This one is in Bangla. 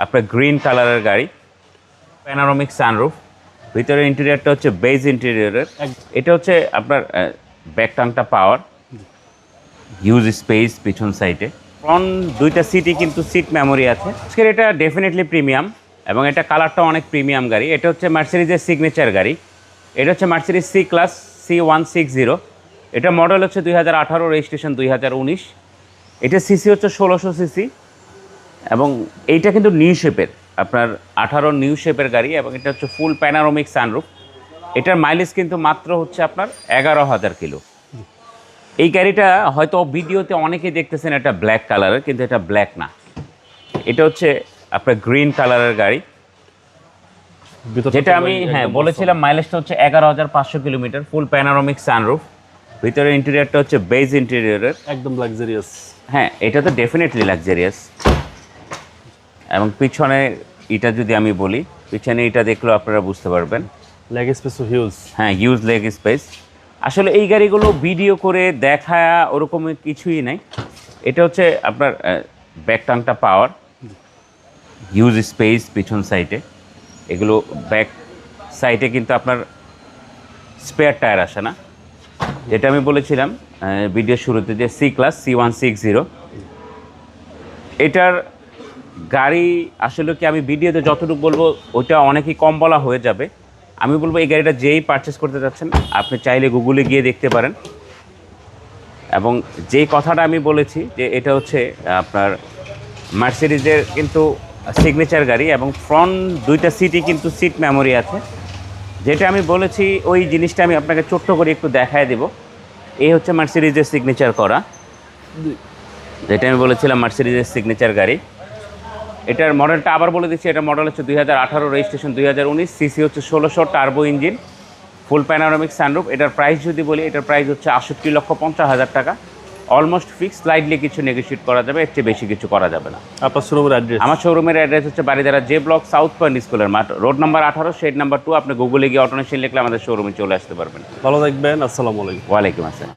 আপনার গ্রিন কালারের গাড়ি, প্যানোরামিক সানরুফ, ভিতরে ইন্টেরিয়রটা হচ্ছে বেজ ইন্টেরিয়রের। এটা হচ্ছে আপনার ব্যাক টাংটা পাওয়ার, হিউজ স্পেস পিছন সাইডে, ফ্রন্ট দুইটা সিটই কিন্তু সিট মেমোরি আছে। আজকের এটা ডেফিনেটলি প্রিমিয়াম এবং এটা কালারটা অনেক প্রিমিয়াম গাড়ি। এটা হচ্ছে মার্সিডিজের সিগনেচার গাড়ি। এটা হচ্ছে মার্সিডিজ সি ক্লাস C160। এটা মডেল হচ্ছে 2018, রেজিস্ট্রেশন 2019। এটা সিসি হচ্ছে 1600 সিসি এবং এইটা কিন্তু নিউ শেপের, আপনার 18 নিউ শেপের গাড়ি এবং এটা হচ্ছে ফুল প্যানোরামিক সানরুফ। এটার মাইলেজ কিন্তু মাত্র হচ্ছে আপনার 11,000 কিলো। এই গাড়িটা হয়তো ভিডিওতে অনেকেই দেখতেছেন এটা ব্ল্যাক কালারের, কিন্তু এটা ব্ল্যাক না, এটা হচ্ছে আপনার গ্রিন কালারের গাড়ি। যেটা আমি বলেছিলাম মাইলেজটা হচ্ছে 11,500 কিলোমিটার, ফুল প্যানোরামিক সানরুফ, ভিতরে ইন্টেরিয়রটা হচ্ছে বেজ ইন্টেরিয়রের, একদম লাক্সারিয়াস। হ্যাঁ, এটা তো ডেফিনেটলি লাক্সারিয়াস। এবং পিছনে এটা যদি আমি বলি, পিছনে এটা দেখলেও আপনারা বুঝতে পারবেন লেগ স্পেসও হিউজ। হ্যাঁ, হিউজ লেগ স্পেস। আসলে এই গাড়িগুলো ভিডিও করে দেখা ওরকম কিছুই নাই। এটা হচ্ছে আপনার ব্যাক টাংটা পাওয়ার, হিউজ স্পেস পিছন সাইডে। এগুলো ব্যাক সাইডে কিন্তু আপনার স্পেয়ার টায়ার আসে না, যেটা আমি বলেছিলাম ভিডিও শুরুতে যে সি ক্লাস C160। এটার গাড়ি আসলে কি আমি ভিডিওতে যতটুকু বলবো ওইটা অনেকই কম বলা হয়ে যাবে। আমি বলবো এই গাড়িটা যেই পারচেস করতে যাচ্ছেন আপনি চাইলে গুগলে গিয়ে দেখতে পারেন। এবং যেই কথাটা আমি বলেছি যে এটা হচ্ছে আপনার মার্সিডিজের কিন্তু সিগনেচার গাড়ি এবং ফ্রন্ট দুইটা সিটই কিন্তু সিট মেমোরি আছে। যেটা আমি বলেছি ওই জিনিসটা আমি আপনাকে ছোট্ট করে একটু দেখায় দেব। এই হচ্ছে মার্সিডিজের সিগনেচার করা, যেটা আমি বলেছিলাম মার্সিডিজের সিগনেচার গাড়ি। এটার মডেলটা আবার বলে দিচ্ছি, এটা মডেল হচ্ছে 2018, রেজিস্ট্রেশন 2019, সিসি হচ্ছে 1600, টার্বো ইঞ্জিন, ফুল প্যানোরামিক সানরুফ। এটার প্রাইস যদি বলি, এটার প্রাইস হচ্ছে 68,50,000 টাকা। অলমোস্ট ফিক্স, স্লাইডলি কিছু নেগোশিয়েট করা যাবে, এর চেয়ে বেশি কিছু করা যাবে না। আপনার শোরুমের অ্যাড্রেস? আমার শোরুমের অ্যাড্রেস হচ্ছে Baridhara J block, south point স্কুলের মাঠ, রোড নাম্বার 18, শেড নাম্বার 2। আপনি গুগলে গিয়ে অটোমেশন লিখলে আমাদের শোরুমে চলে আসতে পারবেন। ভালো থাকবেন। আসসালামু আলাইকুম। ওয়ালাইকুম আসসালাম।